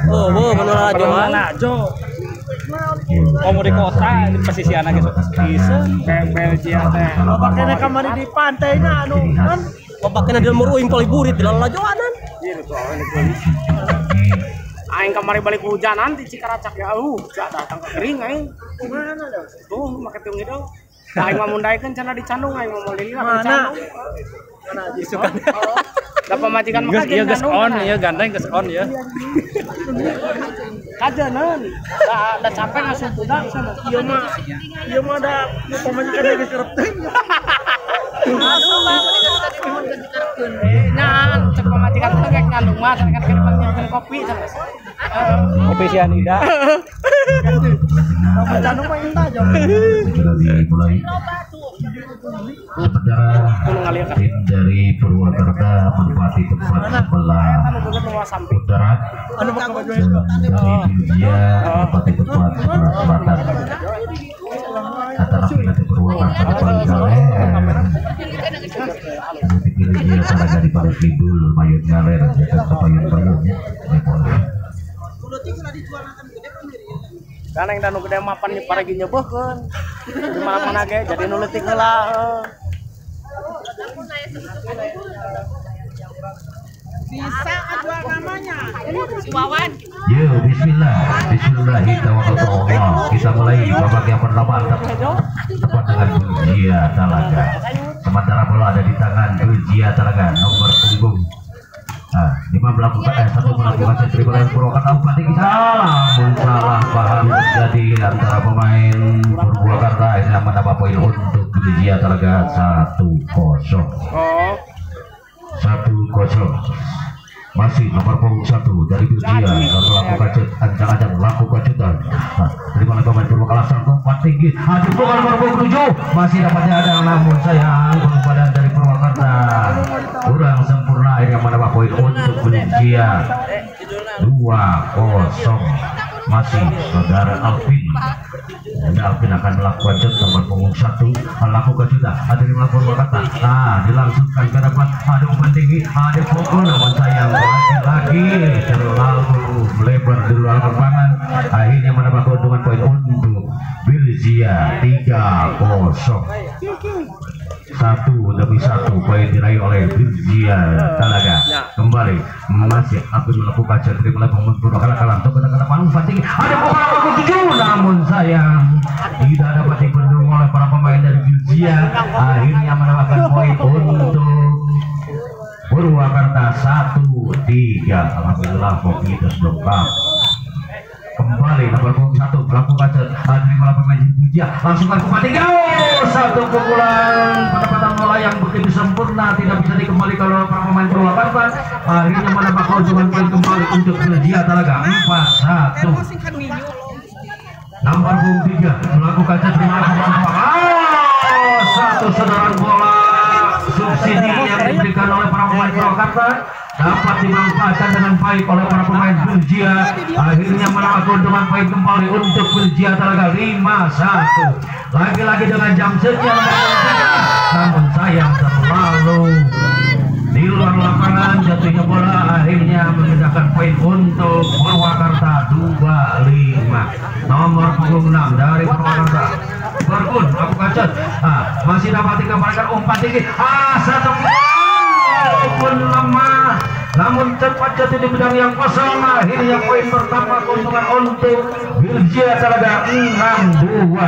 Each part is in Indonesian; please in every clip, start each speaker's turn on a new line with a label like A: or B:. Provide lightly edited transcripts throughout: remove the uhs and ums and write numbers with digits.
A: Oh, bener Jo. Kamu di kota di pesisian aja bisa Belgia teh.
B: Pakainya kamari di pantainya anu kan.
A: Pakainya di lemur uing paling burit di dalam lajoanan.
B: Iya tuh awalnya polis. Aing kamari balik hujan nanti Cikaracak ya. Datang ke kering aing. Mana dah? Tuh make tiung itu. Aing mah mundaikeun cenah di Candung aing mah modelina di Candung. Mana isukan. Dapat majikan mah
A: iya geus on ya gandeng geus on ya.
B: Kajenan. Da capek ngasuh budak sana. Ieu mah ada pamajikan geus kerep teh. Nyan, cek pamajikan teh kayak ngandung mah kan kan kopi sana.
A: Kopi sianida.
B: Candung mah indah aja.
C: Dimulai sementara tim dari Purwakarta menempati tempat sebelah utara dan dia menempati tempat sebelah selatan antara pindah Purwakarta di Galer dipilih dia Talaga di Paling Kidul Mayun Galer Jakarta Payun
B: karena yang danu gede mapan nih para gini nyebehkeun di mana-mana ge jadi nu leutik heula bisa ada namanya si Wawan.
C: Yo, bismillahirrahmanirrahim. Kita mulai babak yang pertama tepat dengan Belgia Talaga. Sementara bola ada di tangan Belgia Talaga nomor punggung. Nah, 5 melakukan satu melakukan sentri bola Purwakarta Bupati salah paham jadi antara pemain Purwakarta yang menambah poin untuk Belgia Talaga 1-0. 1-0. Masih nomor punggung 1 dari Belgia dan melakukan ancang-ancang melakukan kejutan. Nah, terima oleh pemain Purwakarta umpan tinggi. Aduh, bukan nomor punggung 7 masih dapatnya ada, namun sayang badan dari Purwakarta kurang sempurna yang menambah poin untuk Belgia. 2-0. Masih saudara Alvin. Alvin akan melakukan cut nomor punggung 1 melakukan juga ada di melakukan Purwakarta. Nah, dilangsungkan ke depan ada umpan tinggi ada pukul namun sayang lagi terlalu melebar di luar lapangan akhirnya menambah keuntungan poin untuk Belgia 3-0. 1-1 poin diraih oleh Belgia Talaga. Kembali masih Alvin melakukan cut dari mulai pemain Purwakarta kalah untuk ke depan umpan tinggi ada pukul 7 namun sayang tidak dapat dibendung oleh para pemain dari Belgia akhirnya mendapatkan poin untuk Purwakarta 1-3. Alhamdulillah mobilitas lengkap. Kembali nomor punggung 1 melakukan terima pemain Belgia langsungkan ke tinggi. Satu pukulan penempatan bola yang begitu sempurna tidak bisa dikembalikan oleh para pemain Purwakarta akhirnya menambah keuntungan poin kembali untuk Belgia Talaga 4-1. Nomor punggung 3 melakukan terima satu sedaran bola subsidi yang diberikan oleh para pemain Purwakarta dapat dimanfaatkan dengan baik oleh para pemain Belgia akhirnya menambah keuntungan poin kembali untuk Belgia Talaga 5-1. Lagi-lagi dengan jam sekian namun sayang terlalu di luar lapangan jatuhnya bola akhirnya memindahkan poin untuk Purwakarta 2-5. Nomor punggung 6 dari Purwakarta Berkun melakukan cut. Masih dapat dikembalikan umpan tinggi. Satu pun lemah namun cepat jatuh di bidang yang kosong akhirnya poin pertama keuntungan untuk Belgia Talaga 6-2.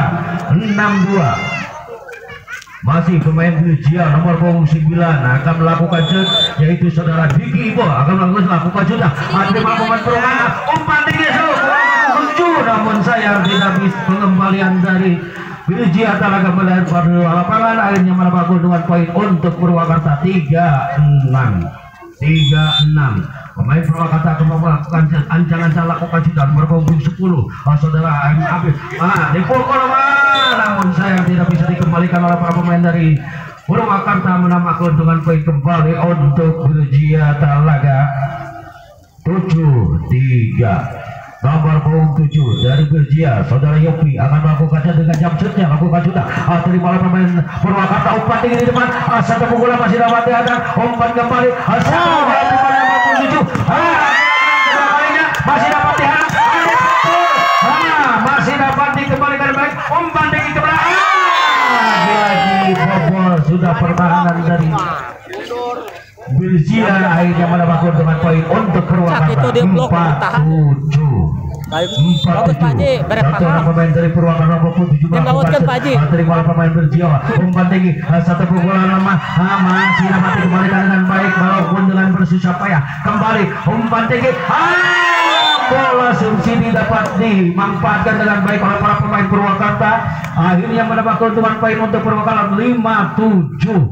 C: Masih pemain Belgia nomor punggung 9 akan melakukan cut yaitu saudara Diki Ibo akan melakukan cut. Ada pemain Purwakarta umpan tinggi namun sayang tidak bisa pengembalian dari Belgia Talaga melihat pada lapangan akhirnya menambah keuntungan poin untuk Purwakarta 3-6. Pemain Purwakarta akan melakukan ancang-ancang lakukan juga nomor punggung 10 saudara M. Abid dipukul namun sayang tidak bisa dikembalikan oleh para pemain dari Purwakarta menambah keuntungan poin kembali untuk Belgia Talaga 7-3. Nomor punggung 7 dari Belgia saudara Yopi akan melakukan dengan jam setnya lakukan juga terima oleh pemain Purwakarta umpan tinggi di depan satu pukulan masih dapat diadang umpan kembali satu menambah keuntungan poin untuk Purwakarta.
A: Itu dia blok bertahan.
C: 4-7.
A: Bagus Pak Haji, beres paham.
C: Pemain dari Purwakarta 27
A: Tembakkan Pak Haji.
C: terima oleh pemain Berjiwa. Umpan tinggi, satu pukulan lemah, masih dapat dikembalikan dengan baik walaupun dengan bersusah payah. Kembali umpan tinggi, bola subsidi dapat dimanfaatkan dengan baik oleh para pemain Purwakarta. Akhirnya mendapat keuntungan poin untuk Purwakarta 5-7.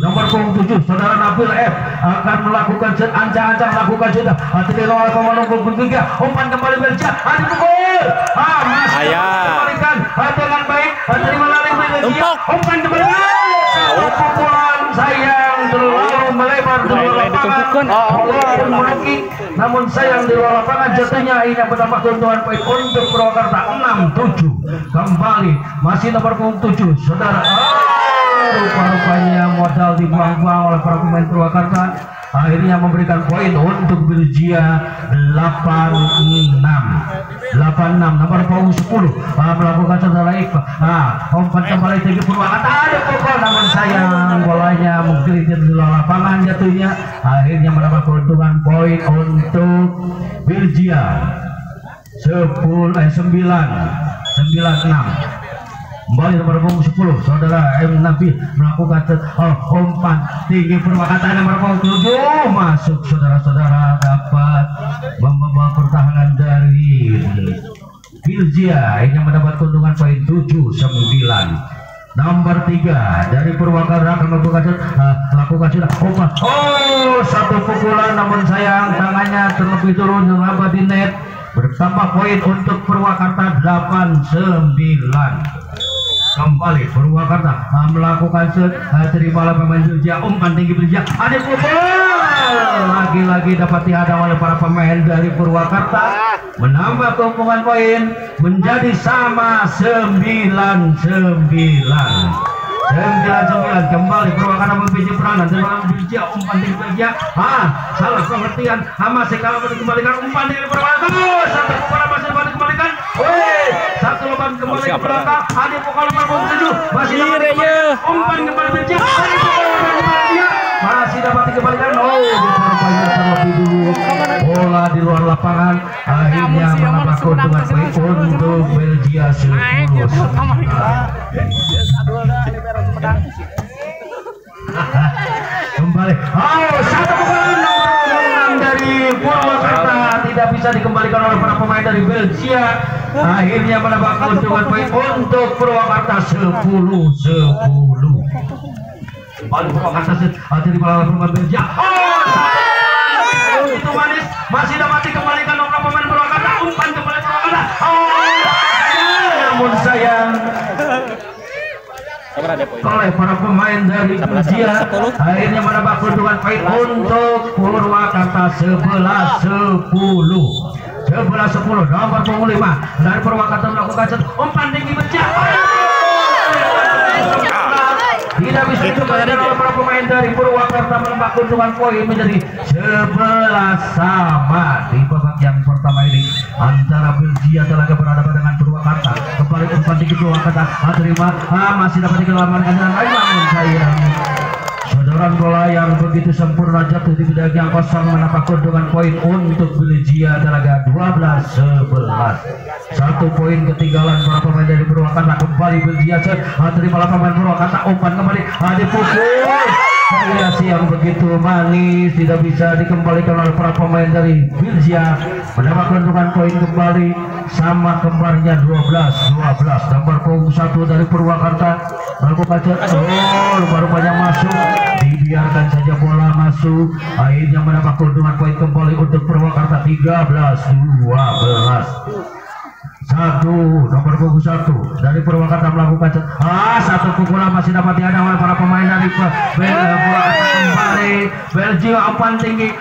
C: Nomor punggung 7 saudara Nabil F akan melakukan ancang-ancang melakukan sudah tidak oleh pemain nomor 3. Umpan kembali Belja, dipukul, masih dikembalikan dengan baik, terima lari Belgia, umpan kembali, pukulan sayang terlalu melebar di luar lapangan, namun sayang di luar lapangan jatuhnya. Ini mendapat keuntungan poin untuk Purwakarta 6-7. Kembali masih nomor punggung 7 saudara. Rupa-rupanya modal dibuang-buang oleh para pemain Purwakarta. Akhirnya memberikan poin untuk Belgia 86. Nomor punggung 10 melakukan saudara Iqbal. Umpan kembali tinggi Purwakarta, ada pukul namun sayang bolanya menggelincir di luar lapangan jatuhnya. Akhirnya mendapat keuntungan poin untuk Belgia 9-6. Kembali nomor punggung 10 saudara M Nabi melakukan umpan tinggi Purwakarta nomor punggung 7 masuk saudara-saudara, dapat membawa pertahanan dari Belgia yang mendapat keuntungan poin 7-9. Nomor 3 dari Purwakarta akan melakukan sudah umpan, satu pukulan namun sayang tangannya terlebih turun merambat di net. Bertambah poin untuk Purwakarta 8-9. Kembali Purwakarta melakukan terima oleh pemain Belgia, umpan tinggi Belgia, ada pukul, lagi-lagi dapat dihadang oleh para pemain dari Purwakarta, menambah keuntungan poin menjadi sama 9-9. Kembali Purwakarta memiliki peranan dengan Belgia, umpan tinggi Belgia, salah pengertian, masih kalau dikembalikan umpan tinggi Purwakarta, satu bola masih dapat dikembalikan, satu lubang kembali ke belakang, ada pukul nomor 7 masih dapat dikembalikan, umpan kembali Belgia, masih dapat dikembalikan, diperbanyak terlebih dulu, bola di luar lapangan. Akhirnya menambah keuntungan poin untuk Belgia 10. Kembali, satu pukulan dari Purwakarta tidak bisa dikembalikan oleh para pemain dari Belgia. Akhirnya menambah keuntungan poin untuk Purwakarta 10-10. Kembali Purwakarta dari pemain Belgia. Itu manis, masih dapat dikembalikan oleh pemain Purwakarta. Umpan kembali Purwakarta. Namun sayang oleh para pemain dari Belgia. Akhirnya menambah keuntungan poin untuk Purwakarta 11-10. Nomor punggung 5 dari Purwakarta melakukan umpan tinggi Belgia. Tidak bisa dikembalikan oleh para pemain dari Purwakarta, menambah keuntungan poin menjadi 11 sama di babak yang pertama ini antara Belgia telah berhadapan dengan Purwakarta. Kembali umpan tinggi Purwakarta, terima, masih dapat dikelamarkan dengan baik namun sayang sodoran bola yang begitu sempurna jatuh di bidang yang kosong, menambah keuntungan poin untuk Belgia telaga 12-11. Satu poin ketinggalan para pemain dari Purwakarta. Kembali Belgia terima pemain Purwakarta, umpan kembali dipukul, variasi yang begitu manis tidak bisa dikembalikan oleh para pemain dari Belgia. Mendapat keuntungan poin kembali sama kembarnya 12-12. Nomor punggung 1 dari Purwakarta melakukan rupanya masuk, dibiarkan saja bola masuk. Akhirnya mendapat keuntungan poin kembali untuk Purwakarta 13-12. Nomor punggung 1 dari Purwakarta melakukan satu pukulan masih dapat dihadang oleh para pemain dari Purwakarta. Kembali Belgia, umpan tinggi,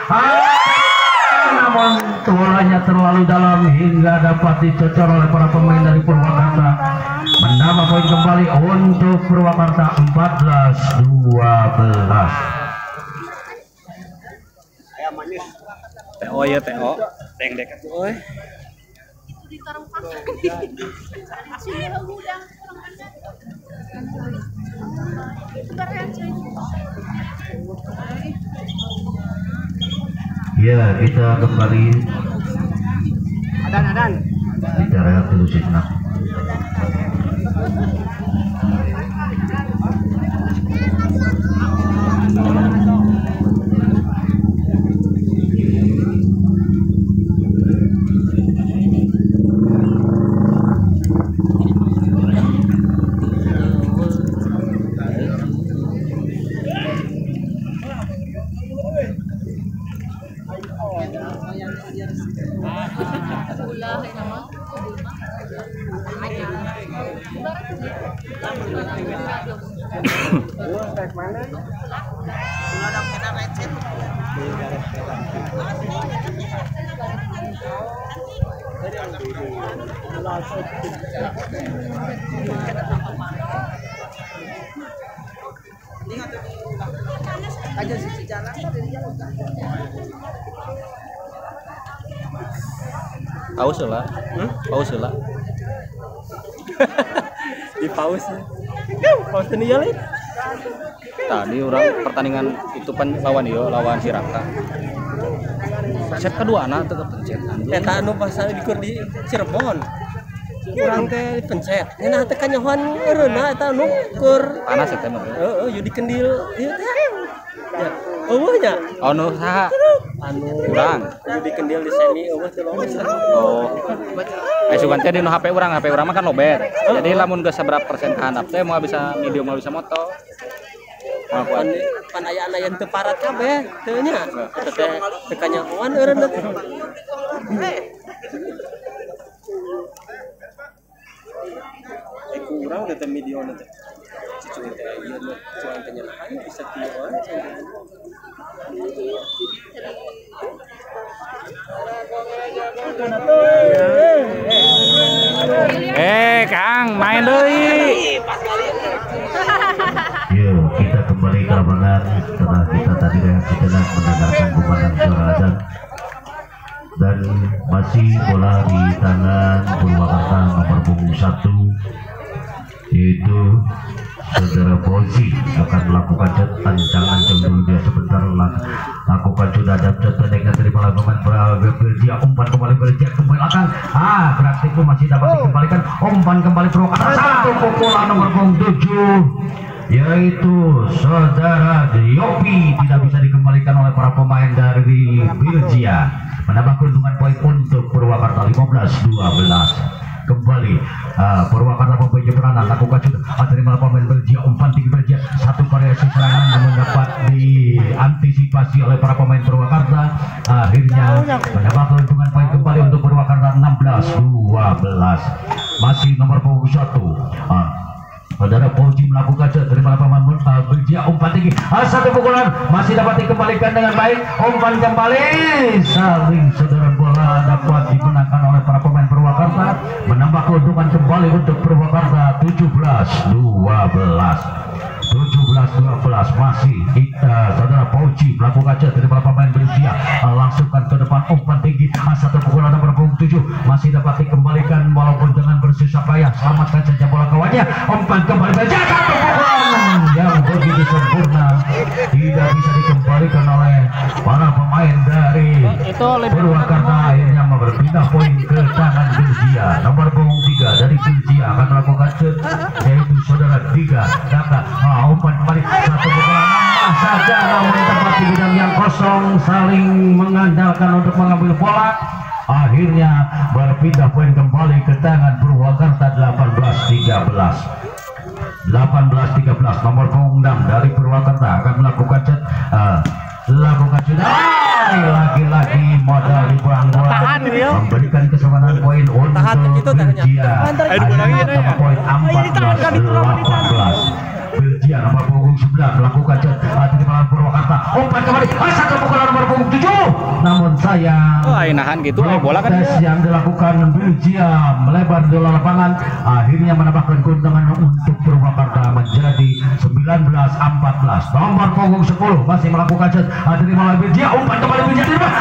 C: namun bolanya terlalu dalam hingga dapat dicocor oleh para pemain dari Purwakarta. Menambah poin kembali untuk Purwakarta 14-12.
A: TO ya TO, teng deket oi.
C: Ya, kita kembali
B: Adan.
C: kita rehat dulu sejenak.
A: Pause lah. Pause lah. Di pause. Pause nih ya. Tadi orang pertandingan itu kan lawan Siraka. Set kedua anak tetap pencet.
D: Eta anu pasal dikur di Cirebon. Urang teh dipencet. Nya teh kanyahoan eureuna eta anu keur
A: Panas eta mah.
D: heeh yo di kendil ieu teh. Ya, eueuh nya.
A: Anu saha?
D: Anu
A: Urang.
D: yo di kendil di semi eueuh teh lolos.
A: Oh. Sugan teh di HP urang mah kan lobet. Jadi lamun geus saberapa persen handap teh mau bisa medium mau bisa moto.
D: Pan aya anu teu parat kabeh teu nya. Eta teh teu kanyahoan eureuna teh. Kurang teh medium teh. Cucu teh ieu mah cuman teh nyahan bisa kieuan.
A: Kang, main deui.
C: Yuk, kita kembali ke lapangan setelah kita tadi dengan sejenak mendengarkan kumandang suara azan. Dan masih bola di tangan Purwakarta nomor punggung 1, yaitu Saudara Bozi akan melakukan ancang-ancang dulu dia sebentar lakukan sudah ada dengan terima lakukan Belgia umpan kembali Belgia kembali belakang berarti itu masih dapat dikembalikan umpan kembali Purwakarta satu pukulan nomor punggung 7 yaitu Saudara Yopi tidak bisa dikembalikan oleh para pemain dari Belgia, menambah keuntungan poin untuk Purwakarta 15-12. Kembali Purwakarta mempunyai peranan lakukan sudah terima pemain Belgia umpan tinggi Belgia satu variasi serangan yang dapat diantisipasi oleh para pemain Purwakarta, akhirnya menambah keuntungan poin kembali untuk Purwakarta 16-12. Masih nomor punggung 1 Saudara Fauzi melakukan terima pemain Belgia umpan tinggi satu pukulan masih dapat dikembalikan dengan baik umpan kembali saling saudara bola dapat dimenangkan oleh para pemain Purwakarta, menambah keuntungan kembali untuk Purwakarta 17-12 masih saudara Fauzi melakukan terima pemain Belgia langsungkan ke depan umpan tinggi satu pukulan nomor punggung 7 masih dapat dikembalikan walaupun dengan bersusah payah, selamatkan saja bola kawannya umpan kembali Belgia satu pukulan yang begitu sempurna tidak bisa dikembalikan oleh para pemain dari Purwakarta, akhirnya berpindah poin ke tangan Belgia. Nomor punggung 3 dari Belgia akan melakukan shoot yaitu saudara Diga Daka umpan kembali satu pukulan saja namun tempat di bidang yang kosong saling mengandalkan untuk mengambil bola, akhirnya berpindah poin kembali ke tangan Purwakarta 18-13 nomor punggung 6 dari Purwakarta akan melakukan set lagi-lagi modal dibuang-buang memberikan kesempatan poin untuk Belgia, akhirnya poin 14-18. Belgia nomor punggung 9 melakukan set terima Purwakarta umpan kembali satu pukulan nomor punggung 7 namun sayang
A: nahan gitu bola kan
C: yang dilakukan Belgia melebar di lapangan, akhirnya menambahkan keuntungan untuk Purwakarta menjadi 19-14. Nomor punggung 10 masih melakukan set terima Belgia umpan kembali Belgia terima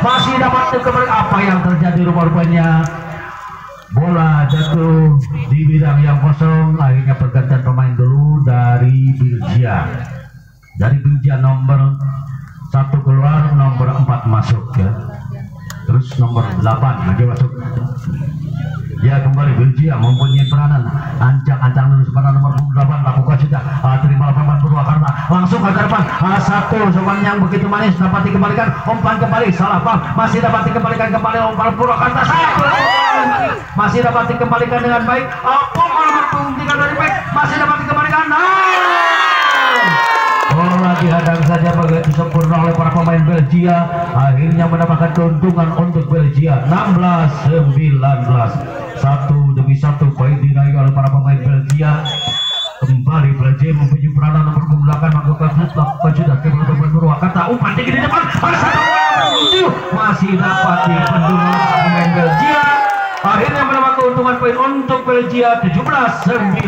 C: masih dapat kembali apa yang terjadi rupa-rupanya bola jatuh di bidang yang kosong, akhirnya pergantian pemain dulu dari Belgia nomor 1 keluar, nomor 4 masuk ya. Terus nomor 8 lagi masuk. Ya kembali Belgia mempunyai peranan ancang-ancang dulu sebentar nomor 8 lakukan sudah terima lapangan Purwakarta langsung ke depan 1 sopan yang begitu manis dapat dikembalikan umpan kembali salah paham masih dapat dikembalikan kembali umpan Purwakarta masih dapat dikembalikan dengan baik umpan dari baik masih dapat dikembalikan bola dihadang saja begitu sempurna oleh para pemain Belgia akhirnya mendapatkan keuntungan untuk Belgia 16-19 1 demi 1 poin diraih oleh para pemain Belgia. Kembali Belgia mempunyai peranan nomor 8 melakukan sudah teman-teman Purwakarta umpan tinggi di depan masih dapat dibendung oleh para pemain Belgia akhirnya mendapat keuntungan poin untuk Belgia 17-19.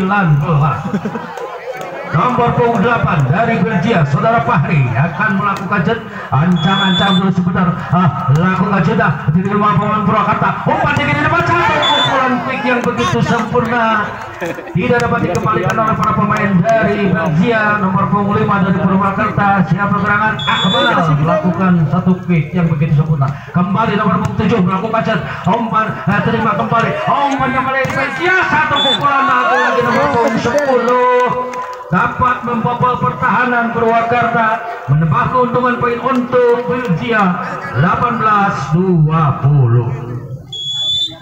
C: Nomor 8 dari Belgia, Saudara Fahri akan melakukan ancang-ancang dulu sebentar. Lakukan sudah di rumah pemain Purwakarta. Umpan tinggi di depan satu pukulan pick yang begitu sempurna. Tidak dapat dikembalikan oleh para pemain dari Belgia. Nomor 5 dari Purwakarta siap bergerangan. Akmal melakukan satu pick yang begitu sempurna. Kembali nomor 7 melakukan umpan terima kembali. Umpan kembali Belgia satu pukulan lagi nomor 10. Dapat membobol pertahanan Purwakarta menambah keuntungan poin untuk Belgia 18-20.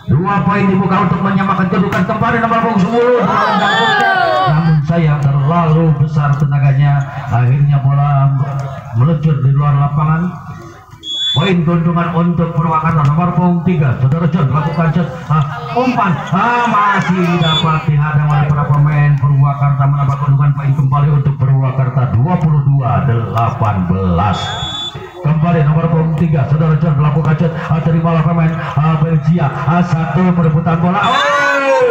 C: 2 poin dibuka untuk menyamakan kedudukan kembali nomor 10 namun sayang terlalu besar tenaganya akhirnya bola meluncur di luar lapangan. Poin keuntungan untuk Purwakarta nomor 3 Saudara John melakukan umpan masih dapat dihadang oleh para pemain Purwakarta menambah keuntungan poin kembali untuk Purwakarta 22-18. Kembali nomor 3 Saudara John melakukan terima oleh pemain Belgia 1 perebutan bola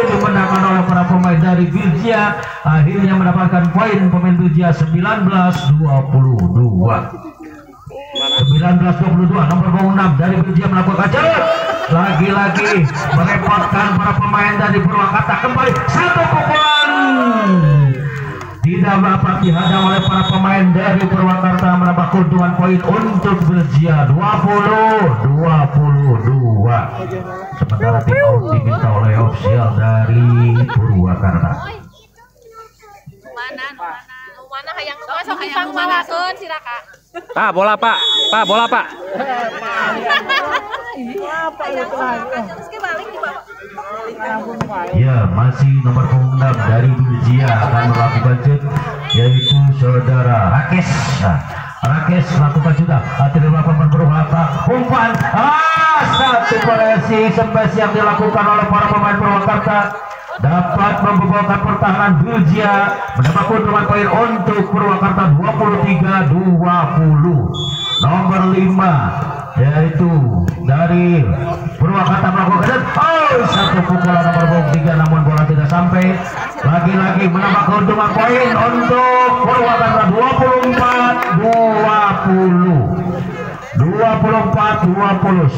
C: dimenangkan oleh para pemain dari Belgia akhirnya mendapatkan poin pemain Belgia 19-22. 19-22 nomor 6 dari Belgia melakukan lagi-lagi merepotkan para pemain dari Purwakarta kembali satu pukulan tidak dapat dihadang oleh para pemain dari Purwakarta menambah keuntungan poin untuk Belgia 20-22. Sementara tim out diminta oleh ofisial dari Purwakarta.
E: Mana hayang masuk hayang malakeun si Raka.
A: Pak, bola Pak. Pak, bola Pak.
C: Ya, masih nomor 6 dari Belgia akan melakukan shoot yaitu Saudara Rakes. Rakes melakukan sudah terima pemain Purwakarta umpan satu koleksi smash yang dilakukan oleh para pemain Purwakarta dapat membobolkan pertahanan Belgia mendapat keuntungan poin untuk Purwakarta 23-20. Nomor 5 yaitu dari Purwakarta melakukan satu pukulan nomor 3 namun bola tidak sampai. Lagi-lagi menambah keuntungan poin untuk Purwakarta 24-20.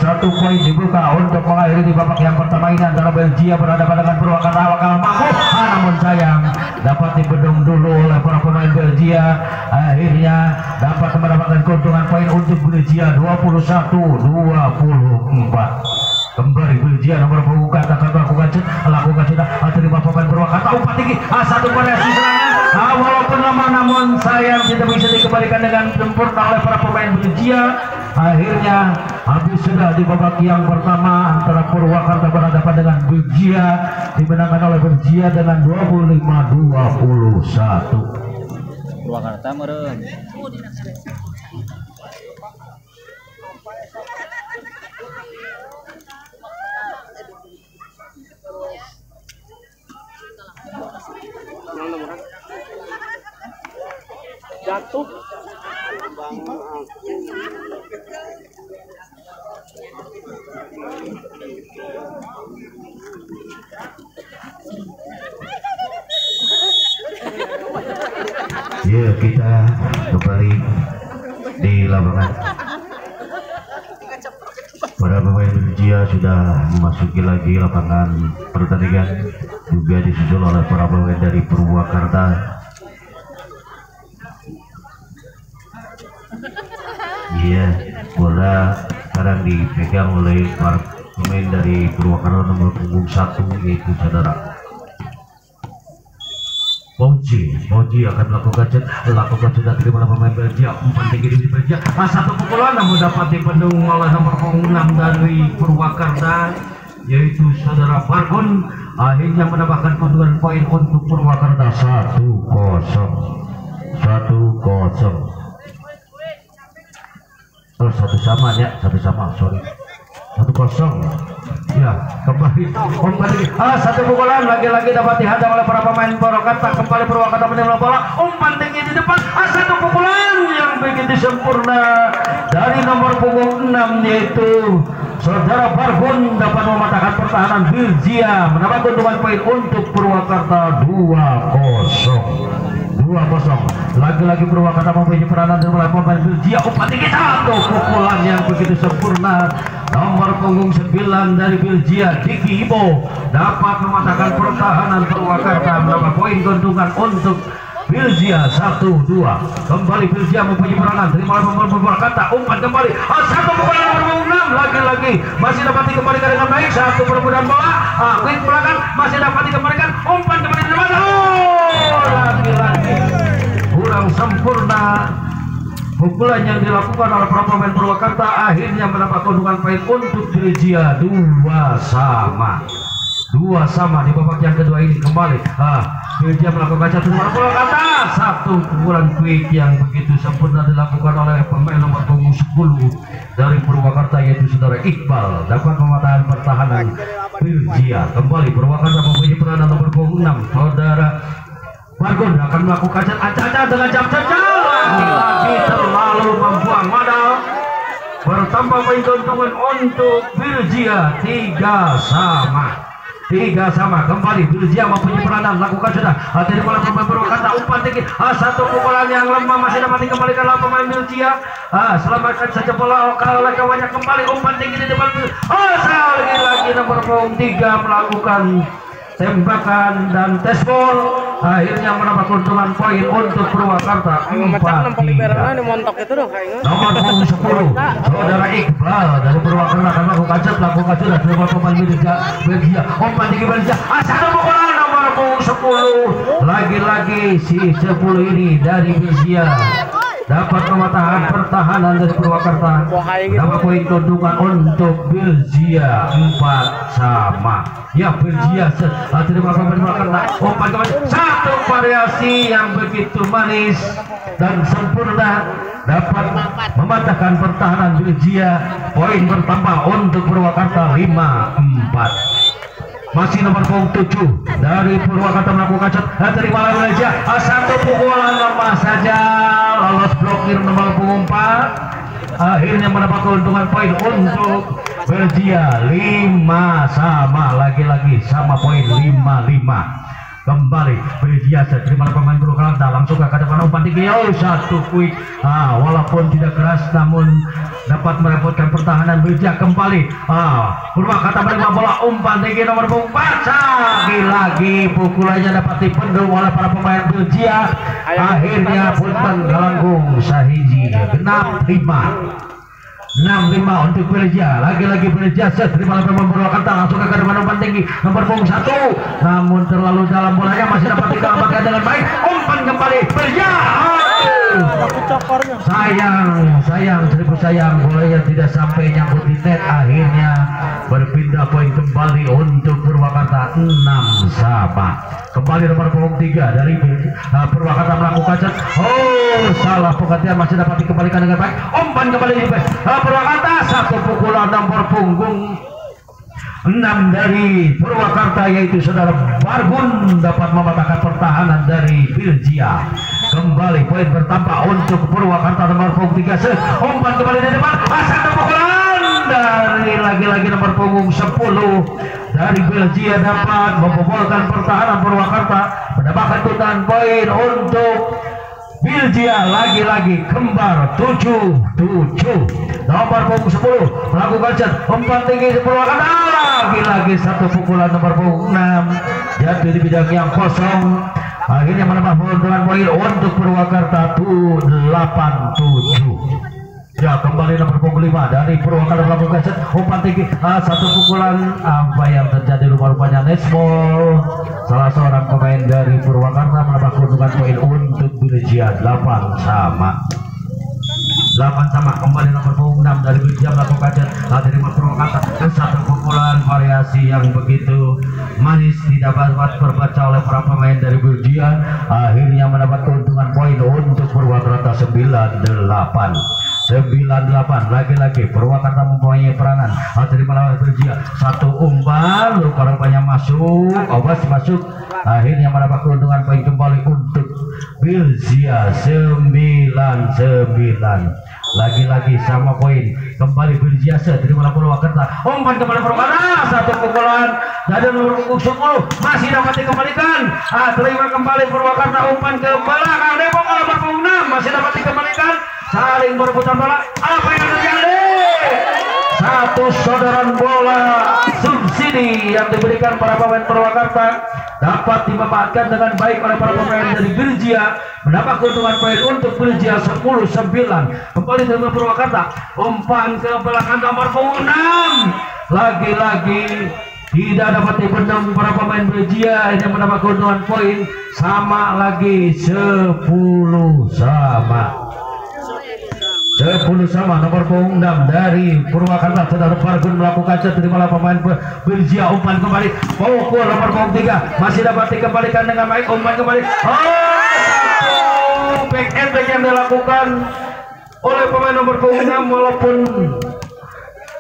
C: Satu poin dibuka untuk mengakhiri di babak yang pertama ini antara Belgia berhadapan dengan Purwakarta. Kalau mampu namun sayang dapat dibendung dulu oleh para pemain Belgia akhirnya dapat mendapatkan keuntungan poin untuk Belgia 21-24. Kembali Belgia nomor pembuka akan lakukan sudah terima pemain Purwakarta umpan tinggi satu variasi serangan walaupun lama namun sayang tidak bisa dikembalikan dengan sempurna oleh para pemain Belgia. Akhirnya habis sudah di babak yang pertama antara Purwakarta berhadapan dengan Belgia dimenangkan oleh Belgia dengan 25-21.
A: Purwakarta meureun.
B: Jatuh
C: ya kita kembali di lapangan. Para pemain Belgia sudah memasuki lagi lapangan pertandingan juga disusul oleh para pemain dari Purwakarta. ya. Bola sekarang dipegang oleh para pemain dari Purwakarta nomor punggung 1 yaitu saudara Moji akan melakukan sudah terima pemain Belgia. Umpan tinggi di Belgia. Satu pukulan namun dapat dipendung oleh nomor punggung 6 dari Purwakarta yaitu saudara Bargun. Akhirnya menambahkan keuntungan poin untuk Purwakarta 1-0. Satu sama ya, sorry. 1-0 ya, kembali satu pukulan lagi-lagi dapat dihadang oleh para pemain Purwakarta. Kembali Purwakarta menerima bola, umpan tinggi di depan, satu pukulan yang begitu sempurna dari nomor punggung 6 yaitu saudara Bargun dapat mematahkan pertahanan Belgia, menambah keuntungan poin untuk Purwakarta 2-0. Lagi-lagi Purwakarta mempunyai peranan dengan pemain Belgia. Umpan tinggi, satu pukulan yang begitu sempurna nomor punggung 9 dari Belgia Diki Ibo dapat mematahkan pertahanan Purwakarta, menambah poin keuntungan untuk Belgia 1-2. Kembali Belgia mempunyai peranan terima oleh Purwakarta. Umpan kembali, satu pukulan nomor punggung 6 lagi-lagi masih dapat dikembalikan dengan baik. Satu perebutan bola, quick belakang masih dapat dikembalikan. Umpan kembali di depan, lagi-lagi kurang sempurna pukulan yang dilakukan oleh para pemain Purwakarta. Akhirnya mendapat keuntungan poin untuk Belgia 2 sama di babak yang kedua ini. Kembali Belgia melakukan satu Purwakarta, satu pukulan quick yang begitu sempurna dilakukan oleh pemain nomor punggung 10 dari Purwakarta yaitu saudara Iqbal, dapat mematahkan pertahanan Belgia. Kembali Purwakarta mempunyai peranan nomor punggung 6 saudara Bargun akan melakukan acak-acak dengan jam lagi terlalu membuang modal. Bertambah poin keuntungan untuk Belgia 3 sama. Kembali Belgia mempunyai peranan lakukan sudah dari bola pemain Purwakarta. Umpan tinggi, satu pukulan yang lemah masih dapat dikembalikan oleh pemain Belgia. Selamatkan saja bola oleh kawannya. Kembali umpan tinggi di depan. Lagi nomor punggung 3 melakukan tembakan dan tespol. Akhirnya menambah keuntungan poin untuk Purwakarta 4-3. Nomor punggung 10 saudara Iqbal dari Purwakarta akan melakukan sudah terima pemain Belgia. Umpan tinggi Belgia, satu pukulan nomor punggung 10. Lagi-lagi si 10 ini dari Belgia dapat mematahkan pertahanan dari Purwakarta. Nama poin keuntungan untuk Belgia 4 sama. Ya Belgia terima pemain Purwakarta. Umpan kembali, satu variasi yang begitu manis dan sempurna dapat mematahkan pertahanan Belgia. Poin bertambah untuk Purwakarta 5-4. Masih nomor punggung 7 dari Purwakarta melakukan terima Belgia, satu pukulan lemah saja lolos blokir nomor punggung 4. Akhirnya mendapat keuntungan poin untuk Belgia 5 sama. Lagi-lagi sama poin 5-5. Kembali Belgia terima pemain Purwakarta langsung ke depan. Umpan tinggi, satu quick, walaupun tidak keras namun dapat merepotkan pertahanan Belgia. Kembali Purwakarta menerima bola, umpan tinggi nomor punggung 4. Lagi pukulannya dapat dipendung oleh para pemain Belgia. Akhirnya punten galanggung sahiji genap 6-5 untuk Belgia. Lagi-lagi Belgia terima pemain Purwakarta langsung ke depan. Umpan tinggi nomor punggung 1 namun terlalu dalam, bolanya masih dapat dikembalikan dengan baik. Umpan kembali Belgia, sayang seribu sayang, bolanya tidak sampai nyangkut di net. Akhirnya berpindah poin kembali untuk Purwakarta 6 sama. Kembali nomor punggung 3 dari Purwakarta melakukan salah penggantian, masih dapat dikembalikan dengan baik. Umpan kembali di Purwakarta, satu pukulan nomor punggung 6 dari Purwakarta yaitu saudara Bargun dapat mematahkan pertahanan dari Belgia. Kembali poin bertambah untuk Purwakarta nomor punggung 3. Umpan kembali di depan, satu pukulan dari lagi-lagi nomor punggung 10 dari Belgia dapat membobolkan pertahanan Purwakarta, mendapatkan keuntungan poin untuk Belgia. Lagi-lagi kembar 7-7. Nomor punggung 10 melakukan umpan tinggi Purwakarta. Lagi-lagi satu pukulan nomor punggung 6 jatuh di bidang yang kosong. Akhirnya menambah keuntungan poin untuk Purwakarta 8-7. Ya kembali nomor punggung 5 dari Purwakarta melakukan set umpan tinggi. Satu pukulan apa yang terjadi rupanya netball. Salah seorang pemain dari Purwakarta menambah keuntungan poin untuk Birjia 8 sama kembali nomor punggung 6 dari Birjia melakukan set dari Purwakarta. Satu pukulan variasi yang begitu manis tidak dapat terbaca oleh para pemain dari Birjia, akhirnya mendapat keuntungan poin untuk Purwakarta 98. Lagi-lagi Purwakarta mempunyai peranan dari melawan Birjia. Satu umpan rupanya masuk, masuk, akhirnya mendapat keuntungan poin kembali untuk Birjia 99. Lagi-lagi sama poin kembali Birjia dari melawan Purwakarta. Umpan kembali Purwakarta, satu pukulan dari nomor punggung 10 masih dapat dikembalikan. Terima kembali Purwakarta, umpan ke belakang Depok oleh nomor punggung 6 masih dapat dikembalikan. Saling berebutan bola. Apa yang terjadi? Satu sodoran bola subsidi yang diberikan para pemain Purwakarta dapat dimanfaatkan dengan baik oleh para pemain dari Birjia, mendapat keuntungan poin untuk Birjia 10-9. Kembali dari Purwakarta, umpan ke belakang nomor punggung 6. Lagi-lagi tidak dapat dibendung para pemain Birjia, ini mendapat keuntungan poin sama lagi 10 sama nomor punggung 6 dari Purwakarta. Saudara Fargun melakukan set dari malah pemain Birjia, umpan kembali pukul nomor punggung 3 masih dapat dikembalikan dengan baik, umpan kembali. Back attack yang dilakukan oleh pemain nomor punggung 6 walaupun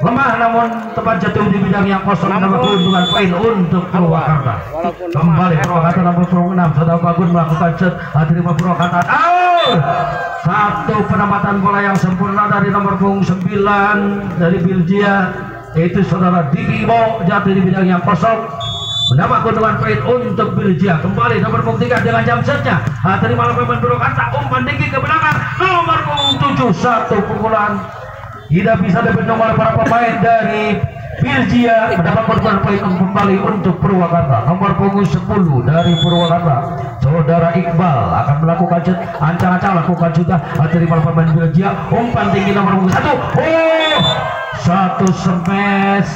C: lemah namun tepat jatuh di bidang yang kosong, mendapat keuntungan poin untuk Purwakarta. Kembali Purwakarta nomor punggung 6. Saudara Fargun melakukan set dari Purwakarta. Satu penempatan bola yang sempurna dari nomor punggung 9 dari Birjia, yaitu saudara Diki Ibo, jatuh di bidang yang kosong, mendapat keuntungan poin untuk Birjia. Kembali nomor punggung 3 dengan jam setnya dari malam pemain Purwakarta, umpan tinggi ke belakang nomor punggung 7, satu pukulan tidak bisa dibendung oleh para pemain dari Birjia, mendapat keuntungan poin kembali untuk Purwakarta. Nomor punggung 10 dari Purwakarta, saudara Iqbal akan melakukan set, ancang-ancang lakukan juga dari para pemain Birjia, umpan tinggi nomor punggung 1. Satu smash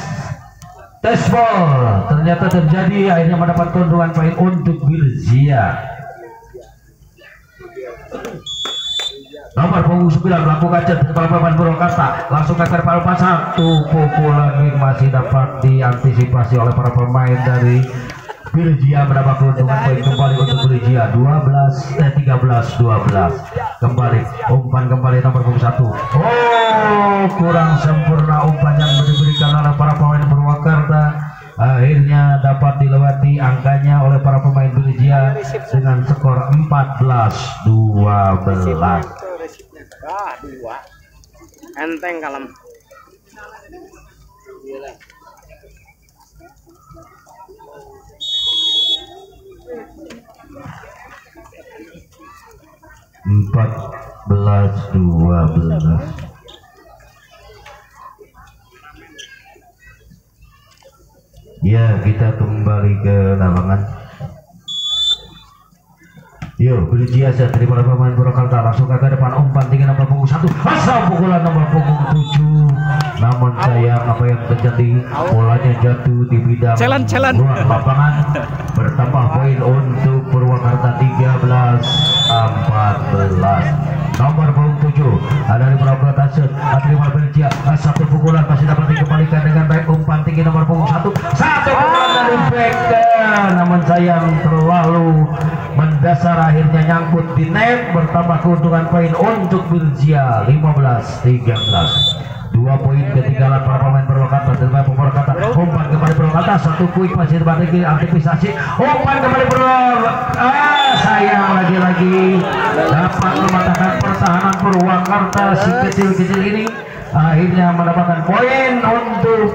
C: testball ternyata terjadi, akhirnya mendapat keuntungan poin untuk Birjia. Nomor punggung 9 melakukan set dari pemain Purwakarta, langsung ke palu satu pukulan masih dapat diantisipasi oleh para pemain dari Birjia, mendapat keuntungan poin kembali untuk Birjia 13-12. Kembali umpan kembali nomor punggung 1. Kurang sempurna umpan yang diberikan oleh para pemain Purwakarta, akhirnya dapat dilewati angkanya oleh para pemain Birjia dengan skor 14-12.
B: Dua enteng kalem.
C: Empat belas 12. Ya, kita kembali ke lapangan. Yo, Birjia dari para pemain Purwakarta langsung ke depan, umpan tinggi nomor punggung 1, asal pukulan nomor punggung 7. Namun sayang apa yang terjadi, bolanya jatuh di bidang luar lapangan. Bertambah poin untuk Purwakarta 13-14. Nomor punggung 7 ada di Purwakarta set terima Birjia, satu pukulan masih dapat dikembalikan dengan baik, umpan tinggi nomor punggung 1, satu pukulan dari Becker, namun sayang terlalu mendasar, akhirnya nyangkut di net. Bertambah keuntungan poin untuk Birjia 15-13. 2 poin ketinggalan para pemain Purwakarta. Terima Purwakarta, umpan kembali Purwakarta, satu quick masih dapat antisipasi, umpan kembali Purwakarta. Sayang lagi-lagi dapat mematahkan pertahanan Purwakarta si kecil-kecil ini, akhirnya mendapatkan poin untuk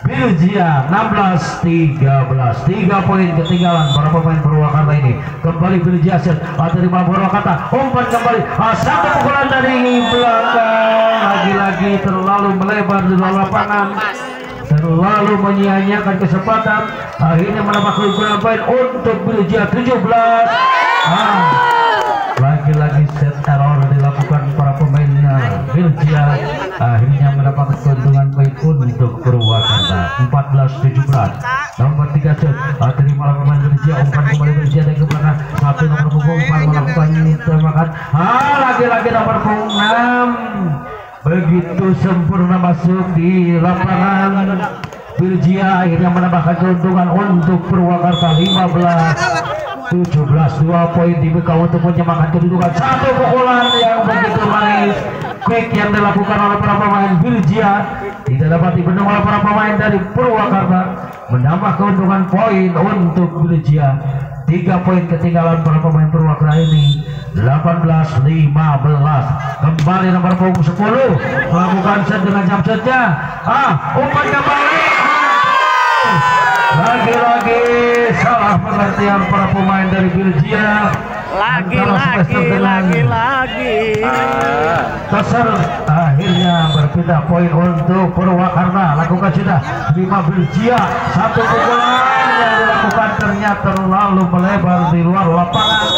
C: Birjia 16-13. 3 poin ketinggalan para pemain Purwakarta ini. Kembali Birjia dari Purwakarta, umpan kembali, satu pukulan dari belakang, lagi-lagi terlalu melebar di luar lapangan, terlalu menyia-nyiakan kesempatan, akhirnya mendapat keunggulan poin untuk Birjia 17. Lagi-lagi set error dilakukan para pemain Belgia akhirnya mendapat keuntungan poin untuk Purwakarta 14-17. Nomor 3 set terima pemain Belgia, umpan kembali Belgia dari ke belakang, satu nomor punggung 4 melakukan tembakan, lagi-lagi nomor punggung 6 begitu sempurna masuk di lapangan. Belgia akhirnya menambahkan keuntungan untuk Purwakarta 15-17. 2 poin dibuka untuk menyamakan kedudukan. Satu pukulan yang begitu manis quick yang dilakukan oleh para pemain Belgia tidak dapat dibendung oleh para pemain dari Purwakarta, menambah keuntungan poin untuk Belgia. 3 poin ketinggalan para pemain Purwakarta ini 18-15. Kembali nomor punggung 10 melakukan set dengan jump setnya. Umpan kembali. Lagi-lagi salah pengertian para pemain dari Belgia. Lagi-lagi Tosar akhirnya berpindah poin untuk Purwakarta. Lakukan sudah 5 Belgia. Satu pukulan yang dilakukan ternyata terlalu melebar di luar lapangan,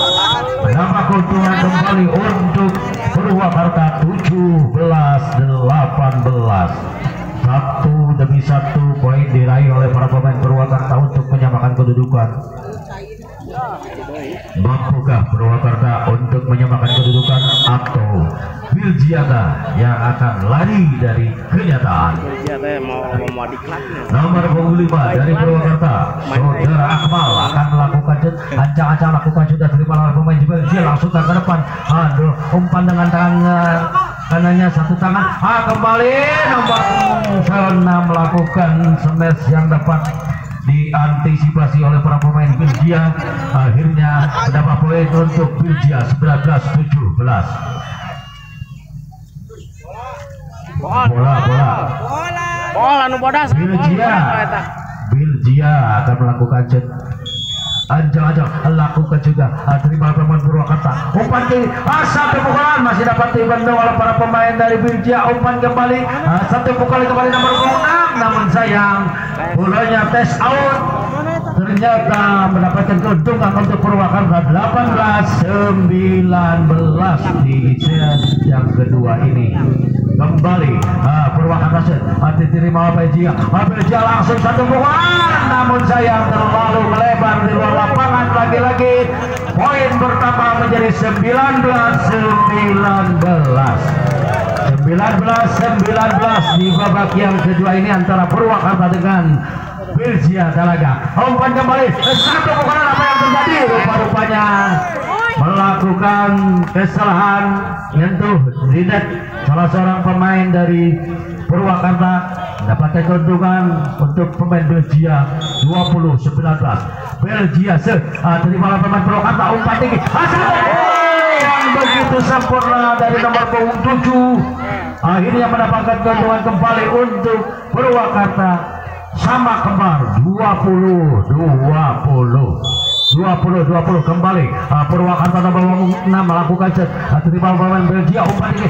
C: menambah keuntungan kembali untuk Purwakarta 17-18. 1 demi 1 poin diraih oleh para pemain Purwakarta untuk menyamakan kedudukan. Mampukah Purwakarta untuk menyamakan kedudukan atau Belgia yang akan lari dari kenyataan? Nomor 5 dari Purwakarta, Saudara Akmal akan melakukan ancang-ancang lakukan sudah terima oleh pemain Belgia, langsung ke depan. Umpan dengan tangan kanannya, satu tangan. Kembali nomor 6 melakukan smash yang dapat diantisipasi oleh para pemain Belgia. Akhirnya mendapat poin untuk Belgia 19-17. Bola nu bodas. Belgia akan melakukan set anjang-anjang, lakukan juga terima pemain Purwakarta. Umpan kiri, satu pukulan masih dapat dibendung oleh para pemain dari Belgia. Umpan kembali, satu pukulan kembali nomor 6, namun sayang bolanya test out. Ternyata mendapatkan keuntungan untuk Purwakarta 18-19 di set yang kedua ini. Kembali Purwakarta set diterima oleh Belgia. Belgia langsung satu pukulan, namun sayang terlalu melebar di luar lapangan. Lagi-lagi poin bertambah menjadi 19-19 di babak yang kedua ini antara Purwakarta dengan Belgia Talaga. Umpan kembali, satu pukulan, apa yang terjadi? Rupa-rupanya melakukan kesalahan menyentuh di net salah seorang pemain dari Purwakarta, mendapatkan keuntungan untuk pemain Belgia 20-19. Belgia terima oleh pemain Purwakarta. Umpan tinggi, yang begitu sempurna dari nomor punggung 7, akhirnya mendapatkan keuntungan kembali untuk Purwakarta. Sama kembar 20-20 kembali. Purwakarta nomor 6 melakukan set terima pemain Belgia. Umpan ini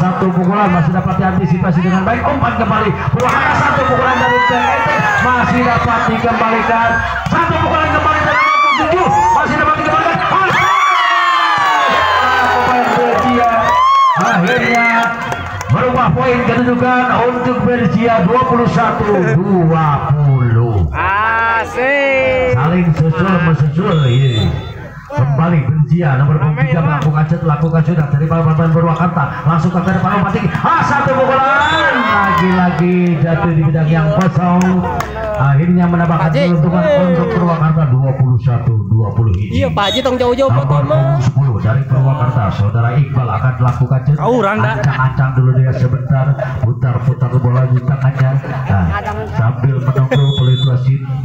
C: satu pukulan masih dapat diantisipasi dengan baik. Umpan kembali Purwakarta, satu pukulan dari TNT masih dapat dikembalikan. Satu pukulan kembali dari nomor 7 masih dapat dikembalikan. Pemain Belgia akhirnya merubah poin kedudukan untuk Belgia 21-20.
B: Asik.
C: Saling susul ya. Kembali Belgia nomor 3 melakukan set, lakukan sudah terima pemain Purwakarta, langsung ke depan. Umpan tinggi, satu pukulan lagi-lagi jatuh di bidang yang kosong. Akhirnya menambahkan keuntungan untuk Purwakarta 21-20 ini.
D: Iya Pak Haji, tong jauh-jauh
C: nomor 10 dari Purwakarta, Saudara Iqbal akan melakukan set. Ancang-ancang dulu dia sebentar, putar-putar bola di tangannya. Sambil menunggu peluit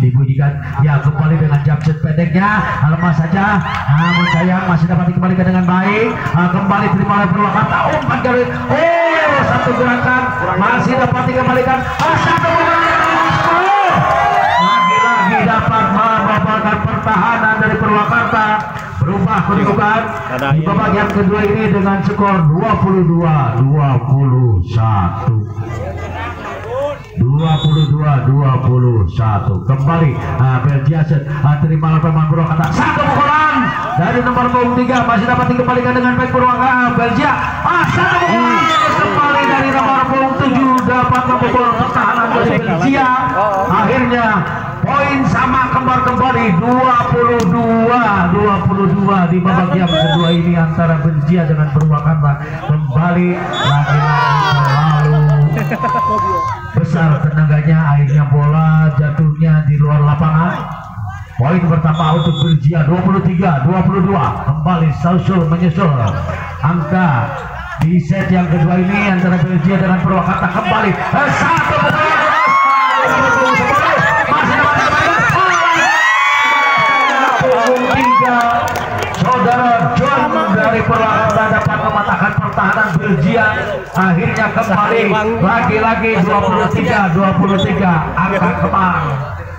C: dibunyikan, ya kembali dengan jump set pendeknya, lemas saja. Namun sayang masih dapat dikembalikan dengan baik. Kembali terima oleh Purwakarta. Umpan kali, satu gerakan masih dapat dikembalikan. Satu lagi dapat membatalkan pertahanan dari Purwakarta, berubah kedudukan di babak yang kedua ini dengan skor 22-21. 22-21 kembali Belgia terima lapangan Purwakarta, satu pukulan dari nomor punggung 3 masih dapat dikembalikan dengan baik Purwakarta. Belgia satu pukulan kembali dari nomor punggung 7 dapat memukul pertahanan dari Belgia. Akhirnya poin sama kembali 22 di babak yang kedua ini antara Belgia dengan Purwakarta. Kembali lagi-lagi terlalu besar tenaganya, akhirnya bola jatuhnya di luar lapangan. Poin pertama untuk Belgia 23-22 kembali menyusul angka di set yang kedua ini antara Belgia dengan Purwakarta. Kembali satu saudara John dari Purwakarta dapat mematahkan pertahanan Belgia. Akhirnya kembali lagi-lagi 23-23 angka kembang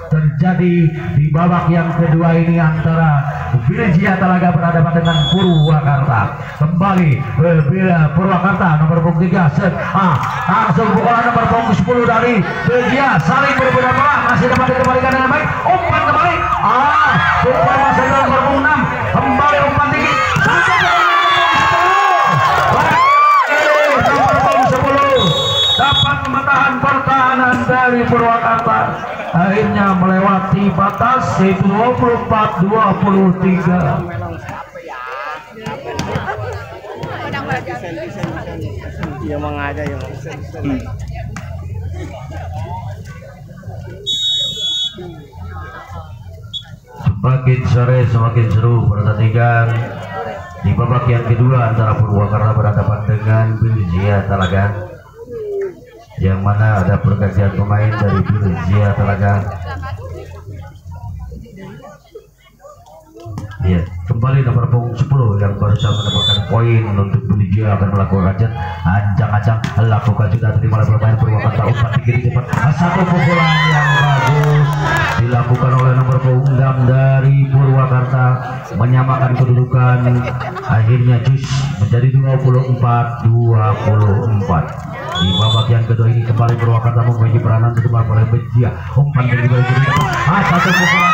C: terjadi di babak yang kedua ini antara Belgia Talaga berhadapan dengan Purwakarta. Kembali Purwakarta nomor punggung 3 set langsung pukulan nomor punggung 10 dari Belgia saling berbeda bola, masih dapat dikembalikan dengan baik, umpan kembali pukulan masih nomor punggung 6 kembali umpan tinggi dapat menahan pertahanan dari Purwakarta. Akhirnya melewati batas 24-23.
B: Iya mengaja ya.
C: Semakin sore semakin seru pertandingan di babak yang kedua antara Purwakarta berhadapan dengan Belgia Talaga, yang mana ada pergantian pemain dari Belgia Talaga. Ya, kembali nomor punggung 10 yang barusan mendapatkan poin untuk Belgia akan melakukan jet ancang-ancang, lakukan juga terima oleh pemain Purwakarta, umpan tinggi cepat, satu pukulan yang bagus dilakukan oleh nomor punggung 6 dari Purwakarta menyamakan kedudukan. Akhirnya jus menjadi 24-24. Di babak yang kedua ini kembali Purwakarta memiliki peranan terima oleh Belgia, umpan tinggi dari satu pukulan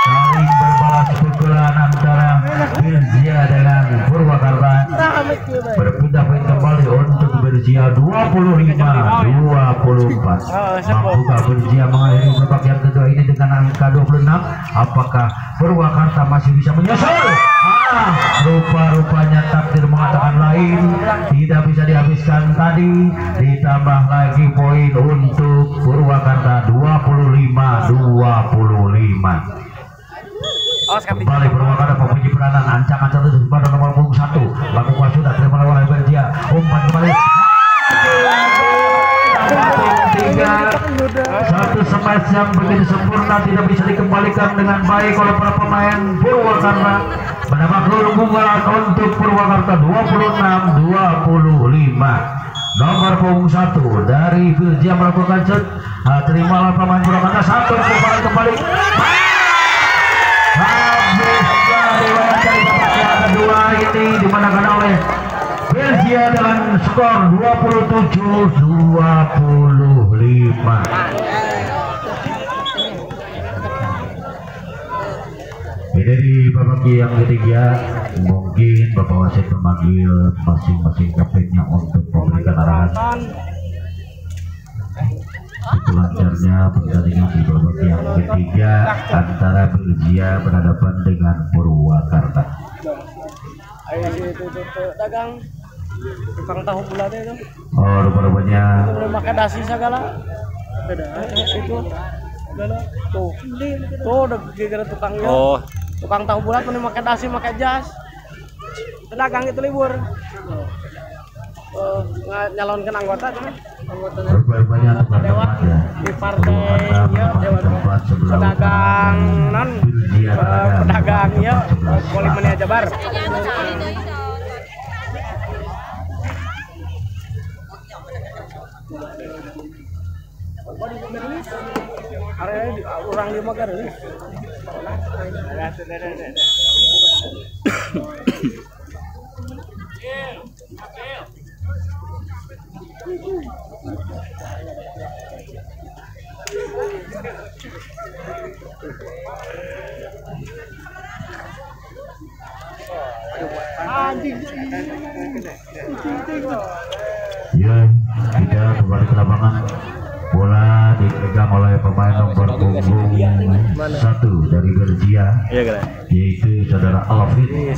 C: saling berbalas pukulan antara Belgia dengan Purwakarta. Berpindah poin kembali untuk Belgia 25-24. Mampukah Belgia mengakhiri babak yang kedua ini dengan angka 26? Apakah Purwakarta masih bisa menyusul? Rupa-rupanya takdir mengatakan lain, tidak bisa dihabiskan tadi. Ditambah lagi poin untuk Purwakarta 25-25. Kembali Purwakarta mempunyai peranan ancang-ancang terus pada nomor punggung 1, lakukan sudah terima oleh Belgia, umpan kembali satu smash yang begitu sempurna tidak bisa dikembalikan dengan baik oleh para pemain Purwakarta. Menambah keunggulan untuk Purwakarta 26-25. Nomor punggung 1 dari Belgia melakukan set, terima oleh pemain Purwakarta, satu pukulan kembali kedua ini dimenangkan oleh Belgia dengan skor 27-25. Ini di babak yang ketiga, mungkin Bapak wasit memanggil masing-masing kaptennya untuk memberikan arahan. Itu lancarnya pertandingan di babak yang ketiga antara Belgia berhadapan dengan Purwakarta.
B: Ayo itu dagang tukang tahu bulat itu.
C: Oh, rupanya
B: boleh pakai dasi segala. Beda itu. Tuh udah gara tukangnya.
A: Oh,
B: tukang tahu bulat punya pakai dasi, pakai jas. Pedagang itu libur. Nyalonkan anggota kan?
C: rupanya teman-teman ya
B: Di partai ya, pedagang non pedagang ya, Polimania Jabar. Area orang di Magar ini.
C: Ya, kita kembali ke lapangan. Bola dipegang oleh pemain nomor punggung 1 dari Belgia, yaitu saudara Alvin.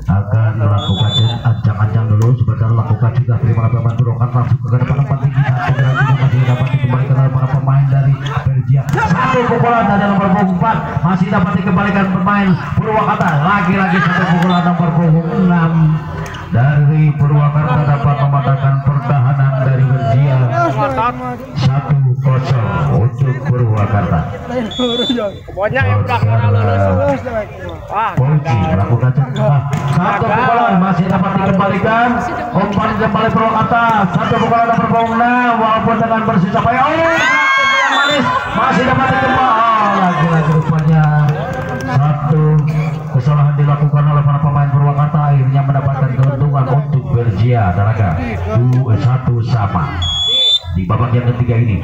C: Akan melakukan ancang-ancang dulu, sebentar lakukan juga terima pemain berokan langsung ke depan tempat tinggi, segera juga masih dapat dikembalikan oleh para pemain dari Belgia. Satu pukulan dari nomor punggung 4 masih dapat dikembalikan pemain Purwakarta. Lagi-lagi satu pukulan nomor punggung 6 dari Purwakarta dapat mematahkan pertahanan dari Belgia. 1-0 untuk Purwakarta.
B: Pokoknya yang udah kemana lulus. Wah,
C: Polisi melakukan satu pukulan masih dapat dikembalikan. Umpan kembali Purwakarta. Satu pukulan nomor punggung 6 walaupun dengan bersisa payah. Manis masih dapat dikembalikan. Lagi-lagi rupanya satu kesalahan dilakukan oleh para pemain Purwakarta, akhirnya mendapatkan keuntungan untuk Belgia. Daraga 2-1 sama di babak yang ketiga ini.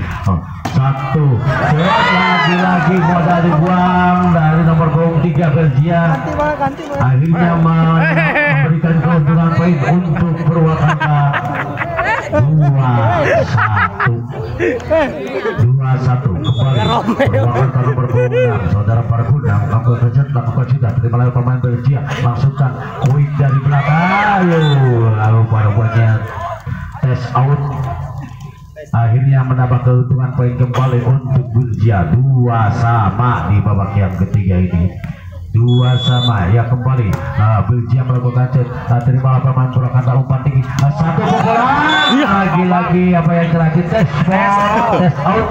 C: Satu lagi-lagi modal dibuang dari nomor punggung 3 Belgia, akhirnya memberikan keuntungan poin untuk Purwakarta. 2-1 kembali Purwakarta nomor punggung 6 saudara Parguna mengambil kejar lakukan juga terima oleh pemain Belgia, langsungkan kuik dari belakang. Lalu parabanya tes out, akhirnya menambah keuntungan poin kembali untuk Belgia. 2 sama di babak yang ketiga ini. 2 sama ya kembali. Belgia melakukan set, terima pemain Purwakarta umpan tinggi. Satu pukulan lagi-lagi apa yang terakhir tes out.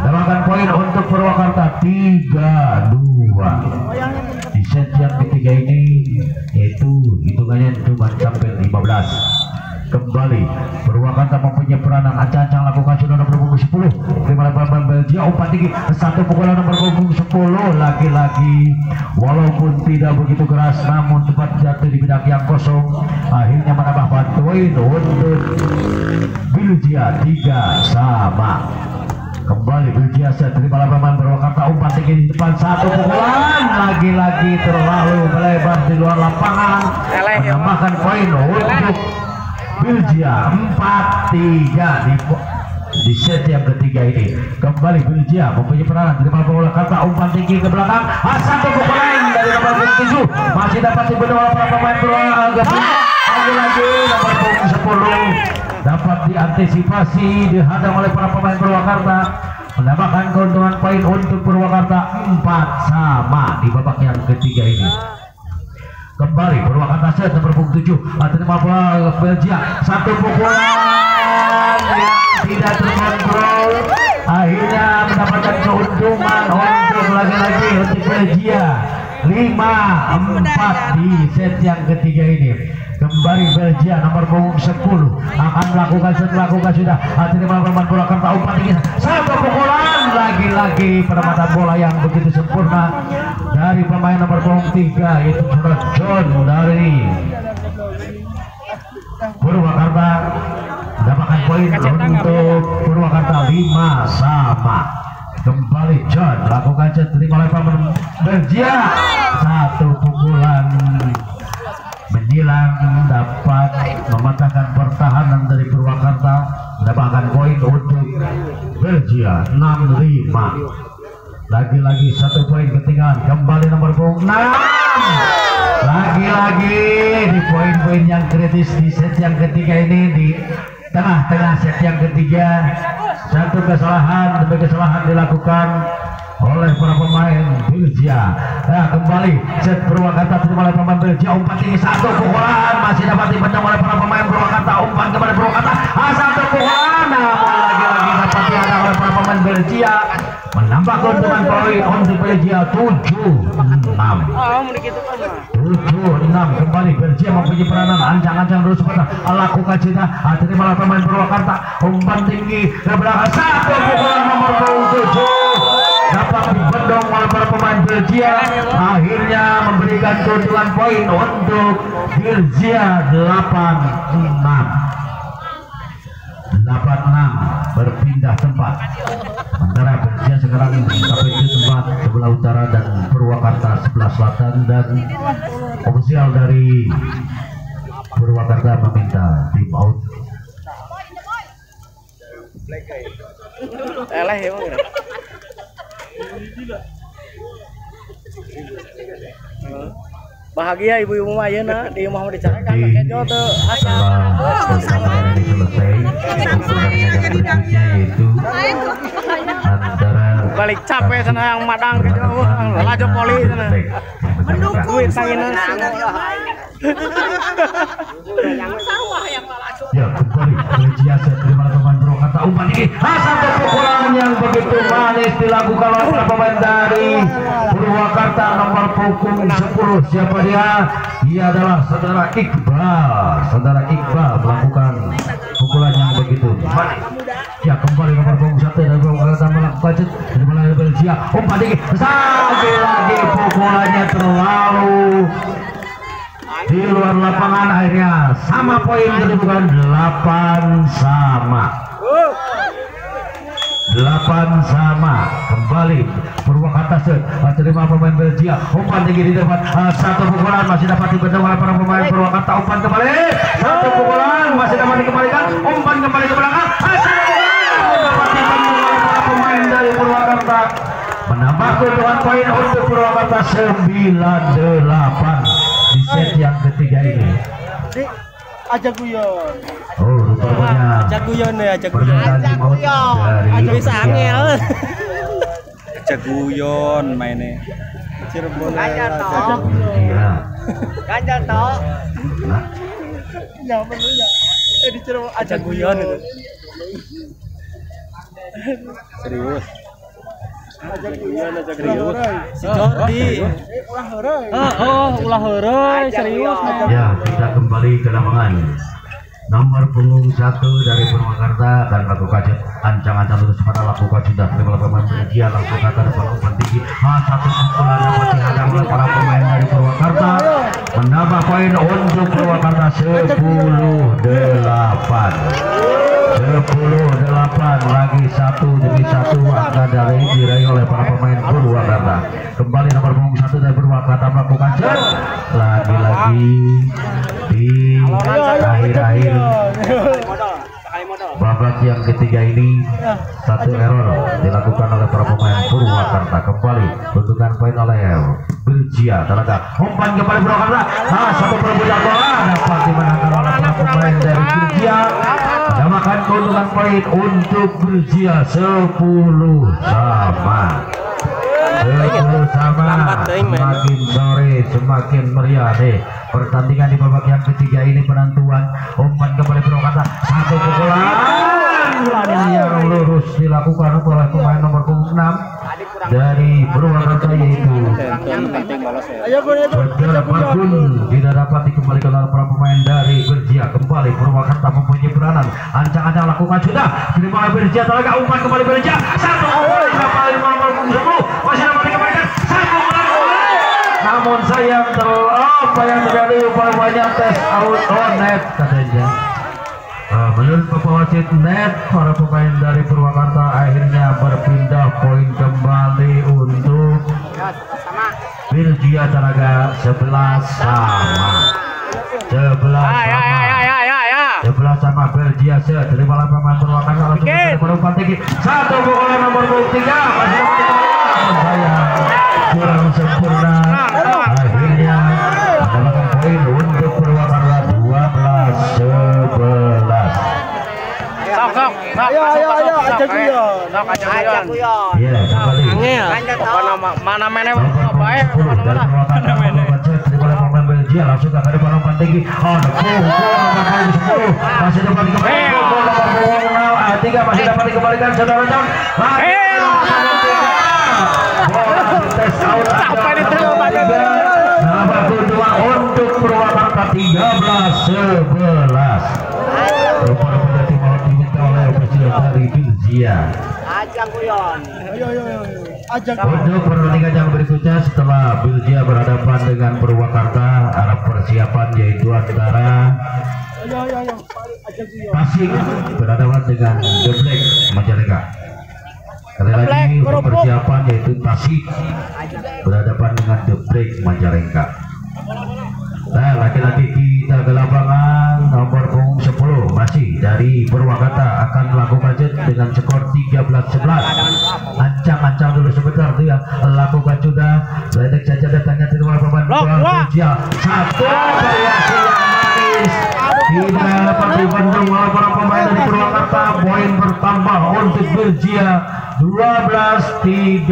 C: Dapatkan poin untuk Purwakarta 3-2 di set yang ketiga ini, yaitu hitungannya cuma sampai 15. Kembali Purwakarta mempunyai peranan ancang-ancang lakukan sudah nomor punggung 10 terima pemain Belgia umpan tinggi. Satu pukulan nomor punggung 10 lagi-lagi walaupun tidak begitu keras namun tepat jatuh di bidang yang kosong, akhirnya menambah poin untuk Belgia 3 sama. Kembali Belgia set terima pemain Purwakarta umpan tinggi di depan. Satu pukulan lagi-lagi terlalu melebar di luar lapangan, menambahkan poin untuk Belgia 4-3 di set yang ketiga ini. Kembali Belgia mempunyai peranan terima Purwakarta umpan tinggi ke belakang. Satu pukulan dari nomor 7 masih dapat dibendung oleh para pemain Purwakarta. Lagi-lagi nomor 10 dapat diantisipasi, dihadang oleh para pemain Purwakarta, menambahkan keuntungan poin untuk Purwakarta 4 sama di babak yang ketiga ini. Kembali Purwakarta set nomor punggung 7 terima bola Belgia. Satu pukulan yang tidak terkontrol, akhirnya mendapatkan keuntungan untuk lagi-lagi untuk Belgia 5-4 di set yang ketiga ini. Kembali Belgia nomor punggung 10 akan melakukan sudah terima pemain Purwakarta umpan tinggi. Satu pukulan lagi-lagi penempatan bola yang begitu sempurna dari pemain nomor punggung 3 yaitu John dari Purwakarta, mendapatkan poin untuk Purwakarta 5 sama. Kembali John lakukan set terima oleh pemain Belgia. Satu pukulan menyilang dapat mematahkan pertahanan dari Purwakarta, mendapatkan poin untuk Belgia 6-5. Lagi-lagi satu poin ketinggalan. Kembali nomor punggung 6 lagi-lagi di poin-poin yang kritis di set yang ketiga ini, di tengah-tengah set yang ketiga. Satu kesalahan demi kesalahan dilakukan oleh para pemain Belgia. Kembali set Purwakarta terima oleh pemain Belgia umpan tinggi. Satu pukulan masih dapat dibendung oleh para pemain Purwakarta. Umpan kepada Purwakarta. Satu pukulan namun lagi-lagi dapat dihadang oleh para pemain Belgia, menambah keuntungan poin untuk Belgia 7-6. Kembali Belgia mempunyai peranan ancang-ancang terus sebentar lakukan cita terima oleh pemain Purwakarta umpan tinggi ke belakang. Satu pukulan nomor 7 dapat dibendung oleh para pemain Belgia, akhirnya memberikan keuntungan poin untuk Belgia 8-6. berpindah tempat. Antara Persija sekarang mencapai di tempat sebelah utara dan Purwakarta sebelah selatan, dan ofisial dari Purwakarta meminta tim out.
B: Bahagia ibu-ibu ayeuna di rumah mau dicarekan kejo teu asa.
C: Setelah ini selesai, pertandingan yang berikutnya yaitu antara
B: balik capek sana yang madang kejo lajo poli sana. Duit tanginan.
C: Ya, kembali Persija terima pemain Purwakarta umpan tinggi. Satu pukulan yang begitu manis dilakukan oleh para pemain dari Purwakarta nomor punggung 10. Siapa dia? Dia adalah saudara Iqbal. Saudara Iqbal melakukan pukulan yang begitu manis. Ya, kembali nomor punggung 1 dari Purwakarta melakukan dari Persija umpan tinggi. Sekali lagi pukulannya terlalu di luar lapangan, akhirnya sama poin kedudukan 8-8 kembali Purwakarta terima pemain Belgia umpan tinggi di depan, satu pukulan masih dapat dibendung oleh para pemain Purwakarta, umpan kembali, satu pukulan masih dapat dikembalikan, umpan kembali ke belakang, dapat dibendung oleh para pemain dari Purwakarta, menambah keuntungan poin untuk Purwakarta 9-8 di set yang ketiga ini.
D: Aja guyon.
C: Oh, rupanya
D: Aja guyon ya, aja guyon.
C: permintaan tim out dari
D: Aja bisa angel.
A: Aja guyon mainnya.
D: Cirebon.
C: Iya.
B: Ganjal toh.
C: Nah,
D: Ya bener ya. Di Cirebon aja guyon itu.
A: Serius.
D: Aja guyon. Si
A: Jordi. Ulah heureuy serius.
C: ya, kita kembali ke lapangan. Nomor punggung 1 dari Purwakarta akan melakukan ancang-ancang terus pada lakukan sudah terima pemain Persija langsung ke depan umpan tinggi. Satu pukulan dapat dihadang oleh para pemain dari Purwakarta, menambah poin untuk Purwakarta 10-8 lagi 1-1 angka dari diraih oleh para pemain Purwakarta. Kembali nomor punggung 1 dari Purwakarta melakukan set lagi-lagi di akhir-akhir babak yang ketiga ini. Satu error dilakukan oleh para pemain Purwakarta. Kembali bentukan poin oleh Persija terhadap umpan kembali Purwakarta. Satu perebutan bola dapat dimenangkan oleh para pemain dari Persija, menambahkan keuntungan poin untuk Persija 10-10. Semakin sore semakin meriah deh pertandingan di babak yang ketiga ini. Penentuan umpan kembali Purwakarta, satu pukulan yang lurus dilakukan oleh pemain nomor 6 dari Purwakarta yaitu Fajar Margun, tidak dapat dikembalikan oleh para pemain dari Persija. Kembali Purwakarta mempunyai peranan, ancang-ancang lakukan sudah terima oleh Persija, tenaga umpan kembali Persija, satu pukulan kembali nomor 10 masih dapat dikembalikan, satu pukulan namun sayang apa yang terjadi, upaya tes out on net katanya. Menurut Bapak Wasit net, para pemain dari Purwakarta akhirnya berpindah poin kembali untuk Persija Tenaga 11 sama Persija. Terima pemain Purwakarta langsung berumpan tinggi, satu pukulan nomor 3 masih saya kurang sempurna, akhirnya mendapatkan poin untuk Purwakarta 12-11.
B: Ayo aja guyon.
C: Iya, kembali.
B: Mana meneh
C: baik. Pemain Belgia langsung ke depan umpan tinggi. Masih dapat dikembalikan. 3 masih dapat dikembalikan saudara John. Tes out untuk Purwakarta 13-11. Rupanya tim out diminta oleh ofisial dari Persija. Untuk pertandingan yang berikutnya setelah Persija berhadapan dengan Purwakarta, arah persiapan yaitu antara Tasik berhadapan dengan The Black Majalengka. Kali lagi untuk persiapan yaitu Tasik berhadapan dengan The Black Majalengka. Nah, laki-laki kita ke lapangan nomor punggung 10 masih dari Purwakarta akan melakukan jet dengan skor 13-11. Ancang-ancang dulu sebentar dia lakukan sudah. Ledek saja datangnya dari pemain Belgia. Satu variasi yang manis. Tidak dapat dibendung oleh para pemain dari Purwakarta. Poin bertambah untuk Belgia 12-13.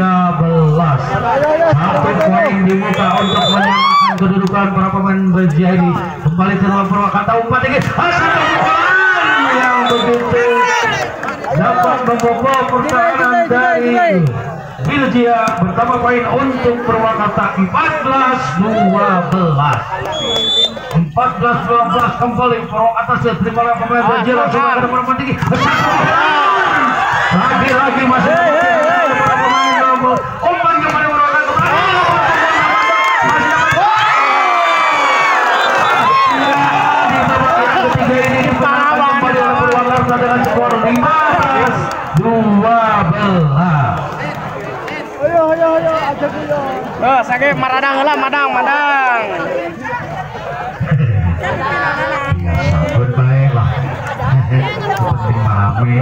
C: Satu poin dibuka untuk menyamakan kedudukan para pemain Belgia ini. Kembali ke ruang Purwakarta, umpan tinggi. Yang begitu dapat membobol pertahanan dari Belgia. Bertambah poin untuk Purwakarta 14-12. 14-12 kembali Purwakarta terima oleh pemain Belgia langsung ke depan tinggi. Lagi-lagi masih para pemain nomor umpan kembali Purwakarta. Di babak ketiga ini dimenangkan kembali oleh Purwakarta dengan skor 15-12.
B: Sakit maradang lah, madang.
C: Sambut baik lah. Penting malami.